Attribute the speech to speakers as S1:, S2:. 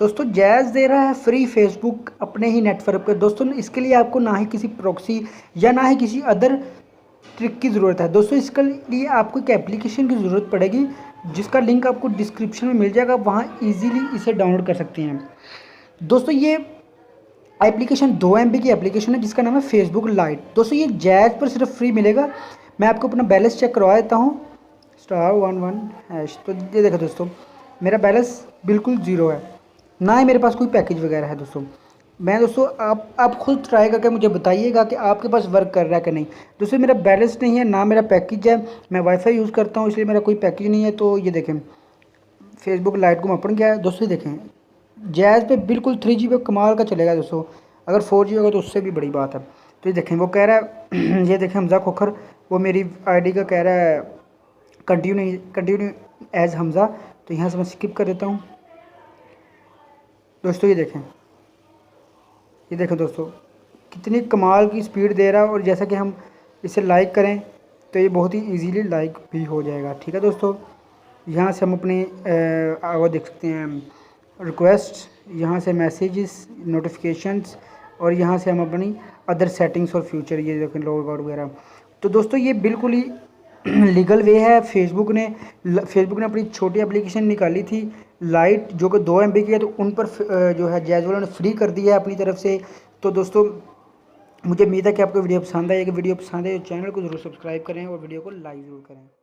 S1: दोस्तों जैज़ दे रहा है फ्री फेसबुक अपने ही नेटवर्क पे। दोस्तों इसके लिए आपको ना ही किसी प्रॉक्सी या ना ही किसी अदर ट्रिक की ज़रूरत है। दोस्तों इसके लिए आपको एक एप्लीकेशन की ज़रूरत पड़ेगी जिसका लिंक आपको डिस्क्रिप्शन में मिल जाएगा, वहाँ इजीली इसे डाउनलोड कर सकते हैं। दोस्तों ये एप्लीकेशन 2 MB की एप्लीकेशन है जिसका नाम है फेसबुक लाइट। दोस्तों ये जैज़ पर सिर्फ फ्री मिलेगा। मैं आपको अपना बैलेंस चेक करवा देता हूँ, *11#। तो ये देखो दोस्तों, मेरा बैलेंस बिल्कुल ज़ीरो है, ना ही मेरे पास कोई पैकेज वगैरह है। दोस्तों आप खुद ट्राई करके मुझे बताइएगा कि आपके पास वर्क कर रहा है कि नहीं। दोस्तों मेरा बैलेंस नहीं है, ना मेरा पैकेज है, मैं वाईफाई यूज़ करता हूँ इसलिए मेरा कोई पैकेज नहीं है। तो ये देखें फेसबुक लाइट को मैं ओपन किया है। दोस्तों ये देखें जैज़ पे बिल्कुल 3G पे कमाल का चलेगा दोस्तों, अगर 4G होगा तो उससे भी बड़ी बात है। तो ये देखें वो कह रहा है ये देखें हमज़ा खोखर, वो मेरी आईडी का कह रहा है कंटिन्यू एज हमज़ा। तो यहाँ से मैं स्किप कर देता हूँ। दोस्तों ये देखें दोस्तों कितनी कमाल की स्पीड दे रहा है, और जैसा कि हम इसे लाइक करें तो ये बहुत ही इजीली लाइक भी हो जाएगा। ठीक है दोस्तों, यहाँ से हम अपनी वो देख सकते हैं रिक्वेस्ट, यहाँ से मैसेजेस, नोटिफिकेशंस, और यहाँ से हम अपनी अदर सेटिंग्स और फ्यूचर ये देखें लॉग आउट वगैरह। तो दोस्तों ये बिल्कुल ही लीगल वे है। फेसबुक ने अपनी छोटी एप्लीकेशन निकाली थी लाइट जो कि 2 MB की है, तो उन पर जो है जैज़ वालों ने फ्री कर दिया है अपनी तरफ से। तो दोस्तों मुझे उम्मीद है कि आपको वीडियो पसंद आएगी। वीडियो पसंद है तो चैनल को ज़रूर सब्सक्राइब करें और वीडियो को लाइक ज़रूर करें।